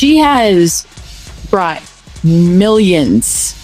She has brought millions,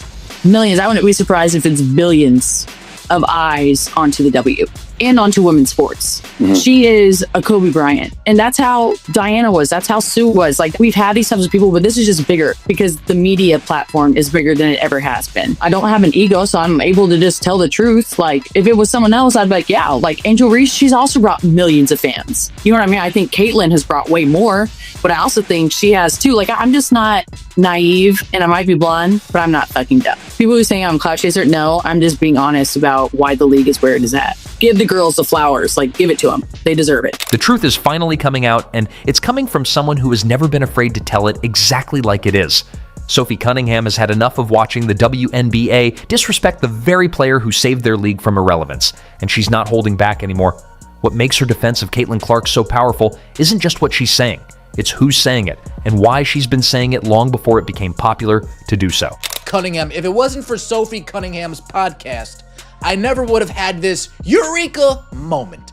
I wouldn't be surprised if it's billions of eyes onto the W and onto women's sports. She is a Kobe Bryant. And that's how Diana was. That's how Sue was. Like, we've had these types of people, but this is just bigger because the media platform is bigger than it ever has been. I don't have an ego, so I'm able to just tell the truth. Like, if it was someone else, I'd be like, yeah, like Angel Reese, she's also brought millions of fans. You know what I mean? I think Caitlyn has brought way more, but I also think she has too. Like, I'm just not naive, and I might be blonde, but I'm not fucking dumb. People who say I'm a clout chaser, no, I'm just being honest about why the league is where it is at. Give the girls the flowers, like, give it to them. They deserve it. The truth is finally coming out, and it's coming from someone who has never been afraid to tell it exactly like it is. Sophie Cunningham has had enough of watching the WNBA disrespect the very player who saved their league from irrelevance, and she's not holding back anymore. What makes her defense of Caitlin Clark so powerful isn't just what she's saying, it's who's saying it, and why she's been saying it long before it became popular to do so. Cunningham, if it wasn't for Sophie Cunningham's podcast, I never would have had this eureka moment.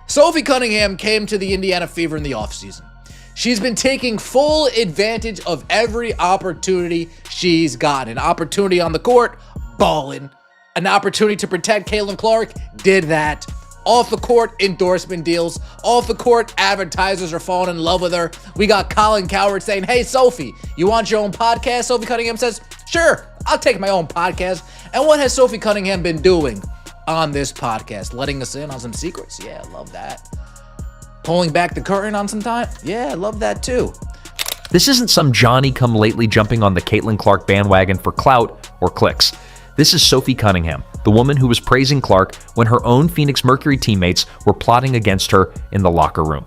Sophie Cunningham came to the Indiana Fever in the offseason. She's been taking full advantage of every opportunity she's got. An opportunity on the court, ballin'. An opportunity to protect Caitlin Clark, did that. Off the court, endorsement deals. Off the court, advertisers are falling in love with her. We got Colin Cowherd saying, hey, Sophie, you want your own podcast? Sophie Cunningham says, sure, I'll take my own podcast. And what has Sophie Cunningham been doing on this podcast? Letting us in on some secrets? Yeah, I love that. Pulling back the curtain on some time? Yeah, I love that too. This isn't some Johnny-come-lately jumping on the Caitlin Clark bandwagon for clout or clicks. This is Sophie Cunningham, the woman who was praising Clark when her own Phoenix Mercury teammates were plotting against her in the locker room.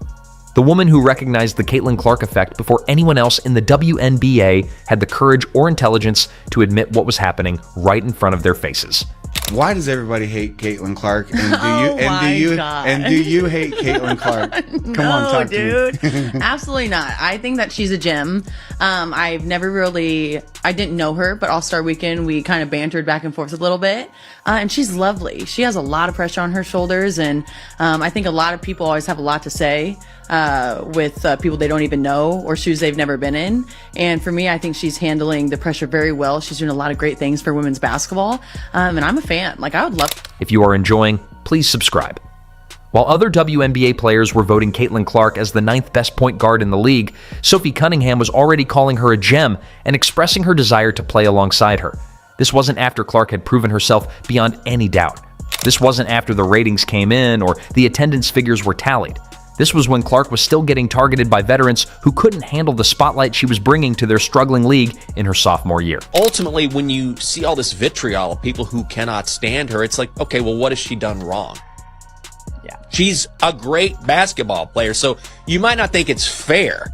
The woman who recognized the Caitlin Clark effect before anyone else in the WNBA had the courage or intelligence to admit what was happening right in front of their faces. Why does everybody hate Caitlin Clark? And do you hate Caitlin Clark? Come on, talk dude. to me. Absolutely not. I think that she's a gem. I didn't know her, but All-Star Weekend, we kind of bantered back and forth a little bit. And she's lovely. She has a lot of pressure on her shoulders. And I think a lot of people always have a lot to say with people they don't even know or shoes they've never been in. And for me, I think she's handling the pressure very well. She's doing a lot of great things for women's basketball. And I'm a fan. Like, I would love. If you are enjoying, please subscribe. While other WNBA players were voting Caitlin Clark as the 9th best point guard in the league, Sophie Cunningham was already calling her a gem and expressing her desire to play alongside her. This wasn't after Clark had proven herself beyond any doubt. This wasn't after the ratings came in or the attendance figures were tallied. This was when Clark was still getting targeted by veterans who couldn't handle the spotlight she was bringing to their struggling league in her sophomore year. Ultimately, when you see all this vitriol of people who cannot stand her, it's like, okay, well, what has she done wrong? Yeah. She's a great basketball player, so you might not think it's fair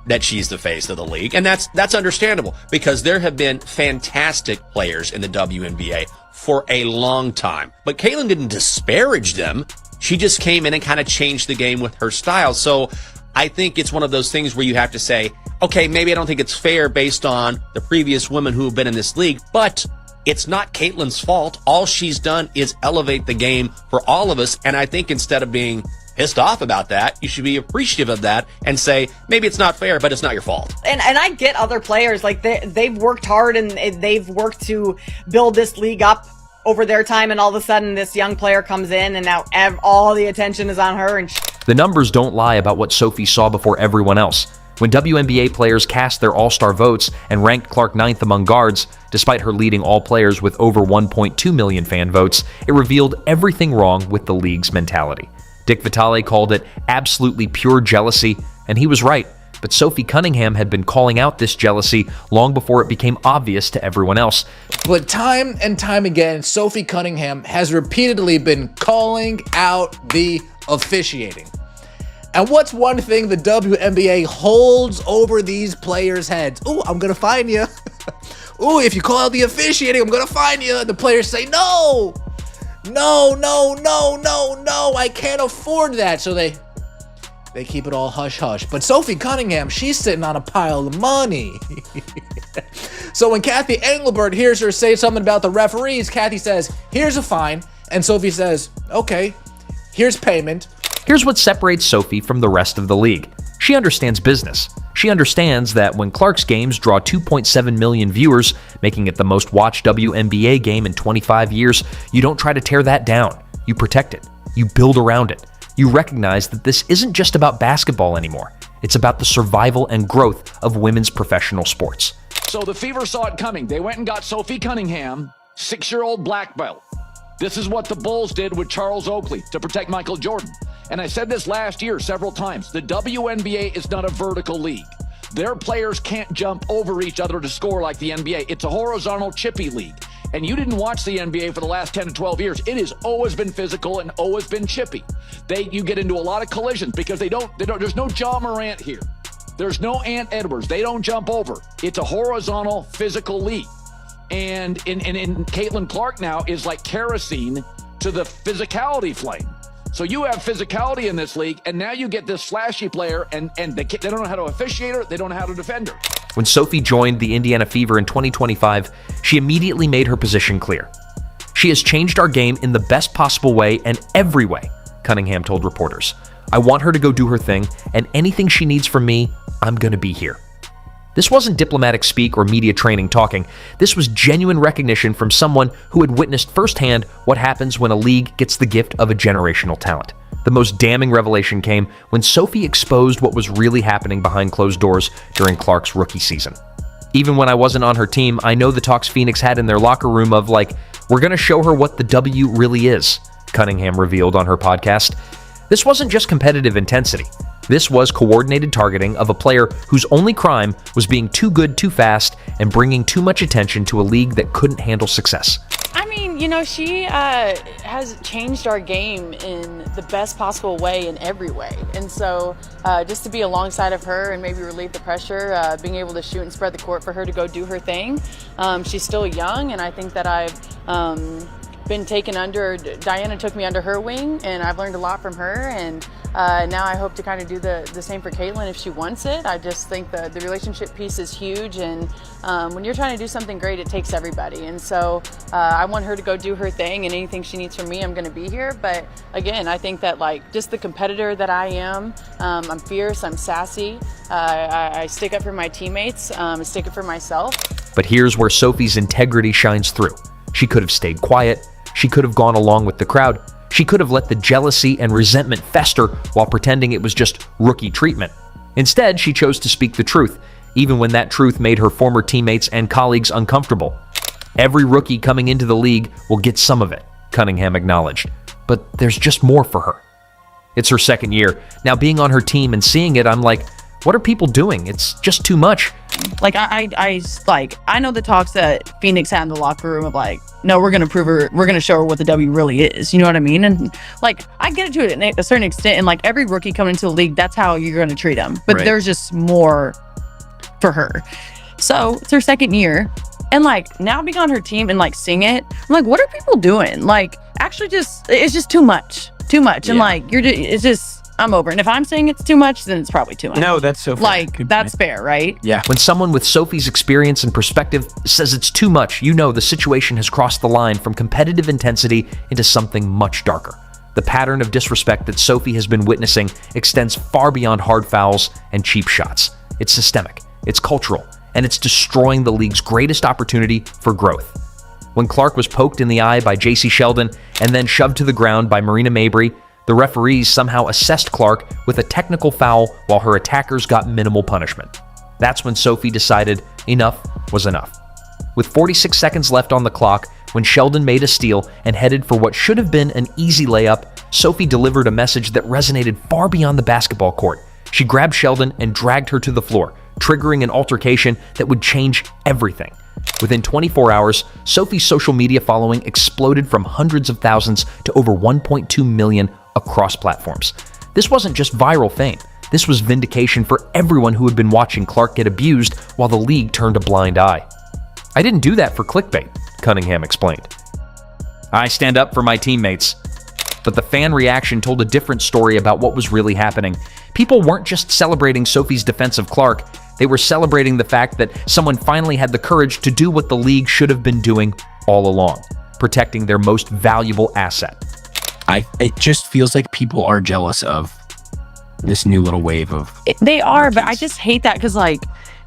that she's the face of the league, and that's understandable because there have been fantastic players in the WNBA for a long time. But Caitlin didn't disparage them. She just came in and kind of changed the game with her style. So I think it's one of those things where you have to say, okay, maybe I don't think it's fair based on the previous women who have been in this league, but it's not Caitlin's fault. All she's done is elevate the game for all of us. And I think instead of being pissed off about that, you should be appreciative of that and say, maybe it's not fair, but it's not your fault. And I get other players, like they've worked hard and they've worked to build this league up over their time, and all of a sudden this young player comes in and now all the attention is on her. And the numbers don't lie about what Sophie saw before everyone else. When WNBA players cast their all-star votes and ranked Clark 9th among guards, despite her leading all players with over 1.2 million fan votes, it revealed everything wrong with the league's mentality. Dick Vitale called it absolutely pure jealousy, and he was right. But Sophie Cunningham had been calling out this jealousy long before it became obvious to everyone else. But time and time again, Sophie Cunningham has repeatedly been calling out the officiating. And what's one thing the WNBA holds over these players' heads? Ooh, I'm going to fine you. Ooh, if you call out the officiating, I'm going to fine you. And the players say, no, I can't afford that. So they keep it all hush-hush. But Sophie Cunningham, she's sitting on a pile of money. So when Kathy Engelbert hears her say something about the referees, Kathy says, here's a fine. And Sophie says, okay, here's payment. Here's what separates Sophie from the rest of the league. She understands business. She understands that when Clark's games draw 2.7 million viewers, making it the most watched WNBA game in 25 years, you don't try to tear that down. You protect it. You build around it. You recognize that this isn't just about basketball anymore. It's about the survival and growth of women's professional sports. So the Fever saw it coming. They went and got Sophie Cunningham, 6-year-old black belt. This is what the Bulls did with Charles Oakley to protect Michael Jordan. And I said this last year several times. The WNBA is not a vertical league. Their players can't jump over each other to score like the NBA. It's a horizontal chippy league. And you didn't watch the NBA for the last 10 to 12 years. It has always been physical and always been chippy. You get into a lot of collisions because there's no John Morant here. There's no Ant Edwards. They don't jump over. It's a horizontal physical league. And Caitlin Clark now is like kerosene to the physicality flame. So you have physicality in this league, and now you get this flashy player, and they don't know how to officiate her. They don't know how to defend her. When Sophie joined the Indiana Fever in 2025, she immediately made her position clear. She has changed our game in the best possible way and every way, Cunningham told reporters. I want her to go do her thing, and anything she needs from me, I'm going to be here. This wasn't diplomatic speak or media training talking. This was genuine recognition from someone who had witnessed firsthand what happens when a league gets the gift of a generational talent. The most damning revelation came when Sophie exposed what was really happening behind closed doors during Clark's rookie season. Even when I wasn't on her team, I know the talks Phoenix had in their locker room of like, we're going to show her what the W really is, Cunningham revealed on her podcast. This wasn't just competitive intensity. This was coordinated targeting of a player whose only crime was being too good too fast and bringing too much attention to a league that couldn't handle success. I mean, she has changed our game in the best possible way in every way. And so just to be alongside of her and maybe relieve the pressure, being able to shoot and spread the court for her to go do her thing. She's still young, and I think that I've been taken under, Diana took me under her wing, and I've learned a lot from her, and now I hope to kind of do the same for Caitlin if she wants it. I just think the relationship piece is huge, and when you're trying to do something great, it takes everybody, and so I want her to go do her thing, and anything she needs from me, I'm going to be here. But again, I think that just the competitor that I am, I'm fierce, I'm sassy, I stick up for my teammates, I stick up for myself. But here's where Sophie's integrity shines through. She could have stayed quiet. She could have gone along with the crowd. She could have let the jealousy and resentment fester while pretending it was just rookie treatment. Instead, she chose to speak the truth, even when that truth made her former teammates and colleagues uncomfortable. Every rookie coming into the league will get some of it, Cunningham acknowledged. But there's just more for her. It's her second year. Now being on her team and seeing it, I'm like, what are people doing? It's just too much. I know the talks that Phoenix had in the locker room of no, we're going to prove her, we're going to show her what the W really is. You know what I mean? And I get it to a certain extent. And every rookie coming into the league, that's how you're going to treat them. But There's just more for her. So it's her second year. And now being on her team and seeing it, I'm what are people doing? Actually it's just too much. Too much. Yeah. And it's just, I'm over. And if I'm saying it's too much, then it's probably too much. No, that's so fair. That's fair, right? Yeah. When someone with Sophie's experience and perspective says it's too much, the situation has crossed the line from competitive intensity into something much darker. The pattern of disrespect that Sophie has been witnessing extends far beyond hard fouls and cheap shots. It's systemic, it's cultural, and it's destroying the league's greatest opportunity for growth. When Clark was poked in the eye by J.C. Sheldon and then shoved to the ground by Marina Mabry, the referees somehow assessed Clark with a technical foul while her attackers got minimal punishment. That's when Sophie decided enough was enough. With 46 seconds left on the clock, when Sheldon made a steal and headed for what should have been an easy layup, Sophie delivered a message that resonated far beyond the basketball court. She grabbed Sheldon and dragged her to the floor, triggering an altercation that would change everything. Within 24 hours, Sophie's social media following exploded from hundreds of thousands to over 1.2 million across platforms. This wasn't just viral fame. This was vindication for everyone who had been watching Clark get abused while the league turned a blind eye. I didn't do that for clickbait, Cunningham explained. I stand up for my teammates. But the fan reaction told a different story about what was really happening. People weren't just celebrating Sophie's defense of Clark. They were celebrating the fact that someone finally had the courage to do what the league should have been doing all along, protecting their most valuable asset. It just feels like people are jealous of this new little wave of. They are, but I just hate that because like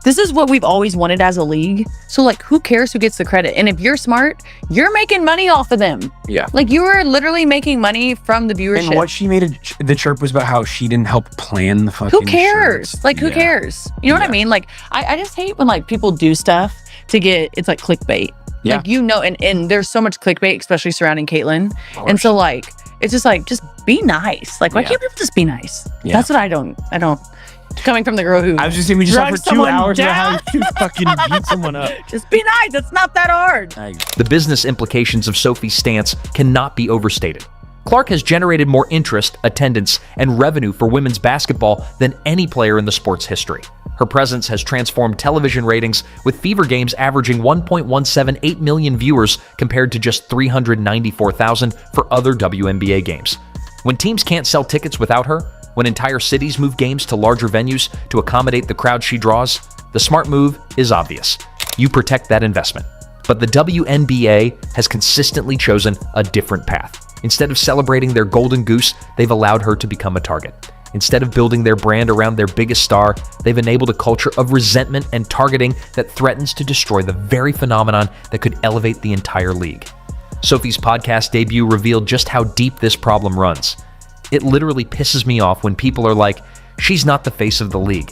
this is what we've always wanted as a league. So like, who cares who gets the credit? And if you're smart, you're making money off of them. Yeah. Like you are literally making money from the viewership. And what she made the chirp was about how she didn't help plan the fucking. Who cares? shirts. Like who cares? You know what I mean? Like I just hate when like people do stuff to get, it's like clickbait. Yeah. Like, you know, and there's so much clickbait, especially surrounding Caitlyn. And so like, it's just like, just be nice. Like, why can't people just be nice? Yeah. That's what I don't, coming from the girl who I was just saying we just drugged talked for 2 someone hours down. about how you fucking beat someone up. Just be nice. It's not that hard. The business implications of Sophie's stance cannot be overstated. Clark has generated more interest, attendance, and revenue for women's basketball than any player in the sport's history. Her presence has transformed television ratings, with Fever games averaging 1.178 million viewers compared to just 394,000 for other WNBA games. When teams can't sell tickets without her, when entire cities move games to larger venues to accommodate the crowd she draws, the smart move is obvious. You protect that investment. But the WNBA has consistently chosen a different path. Instead of celebrating their golden goose, they've allowed her to become a target. Instead of building their brand around their biggest star, they've enabled a culture of resentment and targeting that threatens to destroy the very phenomenon that could elevate the entire league. Sophie's podcast debut revealed just how deep this problem runs. It literally pisses me off when people are like, "She's not the face of the league."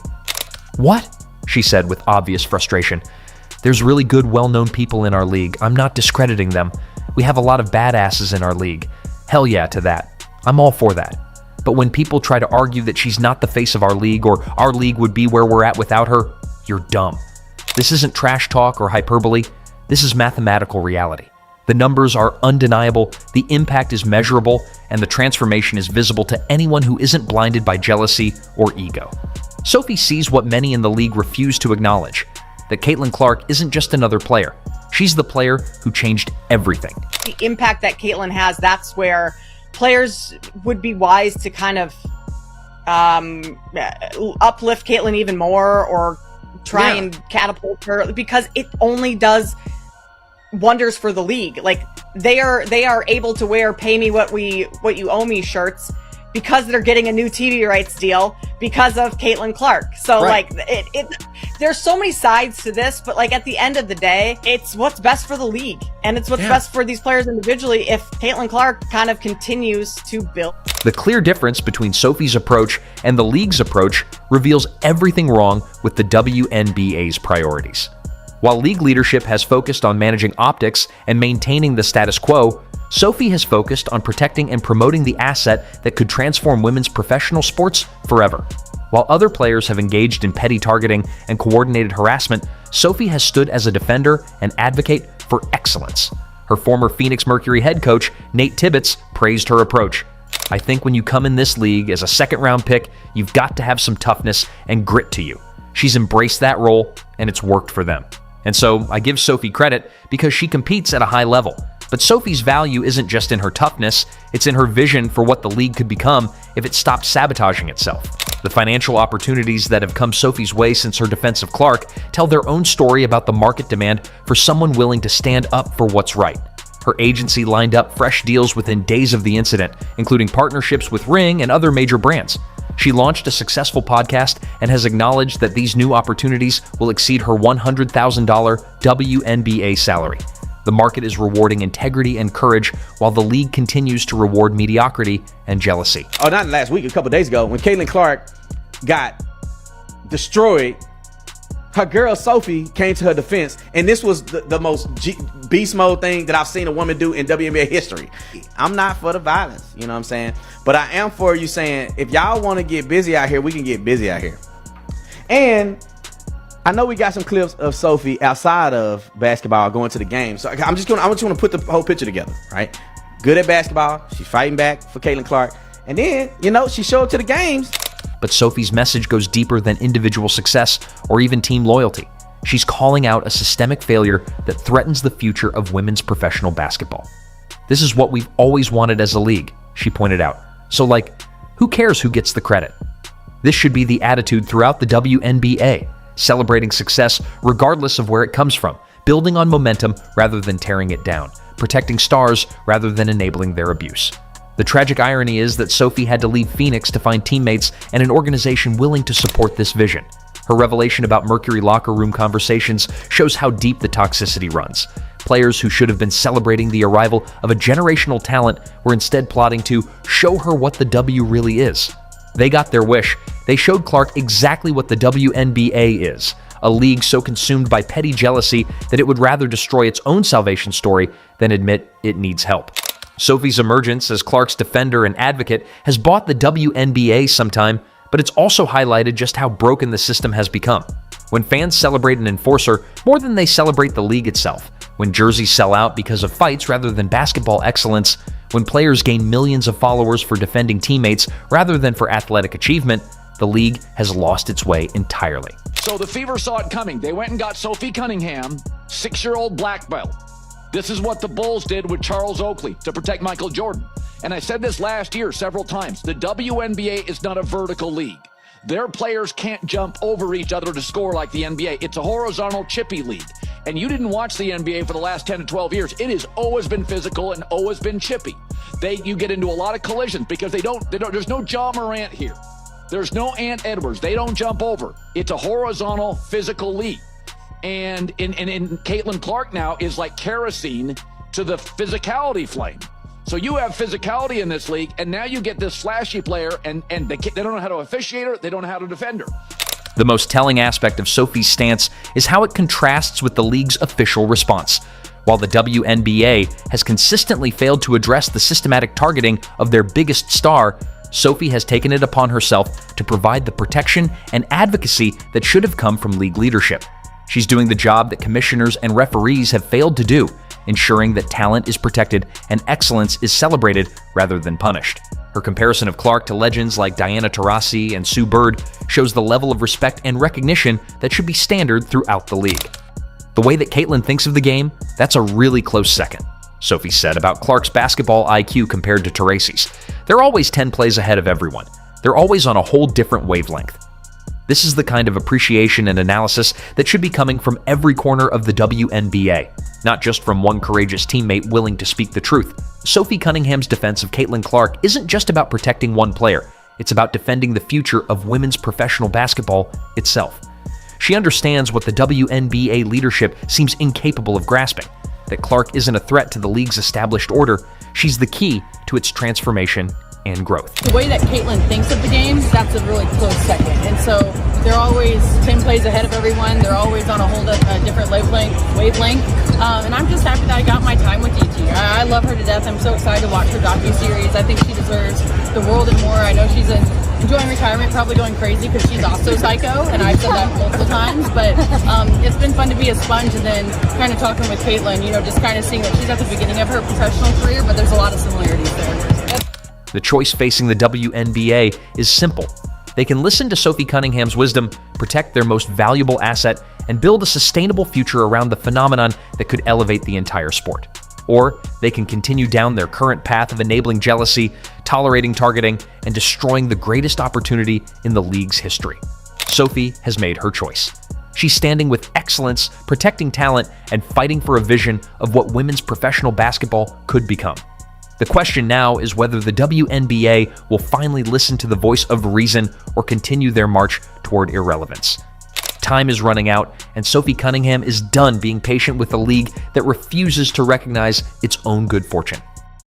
What? She said with obvious frustration. There's really good, well-known people in our league. I'm not discrediting them. We have a lot of badasses in our league. Hell yeah to that. I'm all for that. But when people try to argue that she's not the face of our league or our league would be where we're at without her, you're dumb. This isn't trash talk or hyperbole. This is mathematical reality. The numbers are undeniable, the impact is measurable, and the transformation is visible to anyone who isn't blinded by jealousy or ego. Sophie sees what many in the league refuse to acknowledge, that Caitlin Clark isn't just another player. She's the player who changed everything. The impact that Caitlyn has, that's where players would be wise to kind of uplift Caitlyn even more or try and catapult her, because it only does wonders for the league. Like they are able to wear "pay me what you owe me" shirts because they're getting a new TV rights deal because of Caitlin Clark. So like there's so many sides to this, but like at the end of the day, it's what's best for the league and it's what's best for these players individually if Caitlin Clark kind of continues to build. The clear difference between Sophie's approach and the league's approach reveals everything wrong with the WNBA's priorities. While league leadership has focused on managing optics and maintaining the status quo, Sophie has focused on protecting and promoting the asset that could transform women's professional sports forever. While other players have engaged in petty targeting and coordinated harassment, Sophie has stood as a defender and advocate for excellence. Her former Phoenix Mercury head coach, Nate Tibbetts, praised her approach. "I think when you come in this league as a second-round pick, you've got to have some toughness and grit to you." She's embraced that role, and it's worked for them. And so I give Sophie credit because she competes at a high level. But Sophie's value isn't just in her toughness, it's in her vision for what the league could become if it stopped sabotaging itself. The financial opportunities that have come Sophie's way since her defense of Clark tell their own story about the market demand for someone willing to stand up for what's right. Her agency lined up fresh deals within days of the incident, including partnerships with Ring and other major brands. She launched a successful podcast and has acknowledged that these new opportunities will exceed her $100,000 WNBA salary. The market is rewarding integrity and courage, while the league continues to reward mediocrity and jealousy. Oh, not last week, a couple days ago, when Caitlin Clark got destroyed, her girl Sophie came to her defense, and this was the most beast mode thing that I've seen a woman do in WNBA history. I'm not for the violence, you know what I'm saying? But I am for you saying, if y'all want to get busy out here, we can get busy out here. And I know we got some clips of Sophie outside of basketball going to the game. So I just want to put the whole picture together, right? Good at basketball. She's fighting back for Caitlin Clark. And then, she showed up to the games. But Sophie's message goes deeper than individual success or even team loyalty. She's calling out a systemic failure that threatens the future of women's professional basketball. This is what we've always wanted as a league, she pointed out. So who cares who gets the credit? This should be the attitude throughout the WNBA. Celebrating success regardless of where it comes from, building on momentum rather than tearing it down, protecting stars rather than enabling their abuse. The tragic irony is that Sophie had to leave Phoenix to find teammates and an organization willing to support this vision. Her revelation about Mercury locker room conversations shows how deep the toxicity runs. Players who should have been celebrating the arrival of a generational talent were instead plotting to show her what the W really is. They got their wish. They showed Clark exactly what the WNBA is, a league so consumed by petty jealousy that it would rather destroy its own salvation story than admit it needs help. Sophie's emergence as Clark's defender and advocate has bought the WNBA some time, but it's also highlighted just how broken the system has become. When fans celebrate an enforcer more than they celebrate the league itself, when jerseys sell out because of fights rather than basketball excellence, when players gain millions of followers for defending teammates rather than for athletic achievement, the league has lost its way entirely. So the Fever saw it coming. They went and got Sophie Cunningham, 6-year-old black belt. This is what the Bulls did with Charles Oakley to protect Michael Jordan. And I said this last year several times. The WNBA is not a vertical league. Their players can't jump over each other to score like the NBA. It's a horizontal chippy league. And you didn't watch the NBA for the last 10 to 12 years. It has always been physical and always been chippy. You get into a lot of collisions because there's no Ja Morant here. There's no Ant Edwards. They don't jump over. It's a horizontal physical league. And Caitlin Clark now is like kerosene to the physicality flame. So you have physicality in this league, and now you get this flashy player, and they don't know how to officiate her, they don't know how to defend her. The most telling aspect of Sophie's stance is how it contrasts with the league's official response. While the WNBA has consistently failed to address the systematic targeting of their biggest star, Sophie has taken it upon herself to provide the protection and advocacy that should have come from league leadership. She's doing the job that commissioners and referees have failed to do, ensuring that talent is protected and excellence is celebrated rather than punished. Her comparison of Clark to legends like Diana Taurasi and Sue Bird shows the level of respect and recognition that should be standard throughout the league. The way that Caitlin thinks of the game, that's a really close second, Sophie said about Clark's basketball IQ compared to Taurasi's. They're always 10 plays ahead of everyone. They're always on a whole different wavelength. This is the kind of appreciation and analysis that should be coming from every corner of the WNBA, not just from one courageous teammate willing to speak the truth. Sophie Cunningham's defense of Caitlin Clark isn't just about protecting one player, it's about defending the future of women's professional basketball itself. She understands what the WNBA leadership seems incapable of grasping, that Clark isn't a threat to the league's established order, she's the key to its transformation and growth. The way that Caitlin thinks of the game, that's a really close second. And so they're always 10 plays ahead of everyone. They're always on a different wavelength. And I'm just happy that I got my time with DT. I love her to death. I'm so excited to watch her docuseries. I think she deserves the world and more. I know she's enjoying retirement, probably going crazy because she's also psycho, and I've said that multiple times. But it's been fun to be a sponge and then kind of talking with Caitlin, just kind of seeing that she's at the beginning of her professional career, but there's a lot of similarities there. The choice facing the WNBA is simple. They can listen to Sophie Cunningham's wisdom, protect their most valuable asset, and build a sustainable future around the phenomenon that could elevate the entire sport. Or they can continue down their current path of enabling jealousy, tolerating targeting, and destroying the greatest opportunity in the league's history. Sophie has made her choice. She's standing with excellence, protecting talent, and fighting for a vision of what women's professional basketball could become. The question now is whether the WNBA will finally listen to the voice of reason or continue their march toward irrelevance. Time is running out, and Sophie Cunningham is done being patient with a league that refuses to recognize its own good fortune.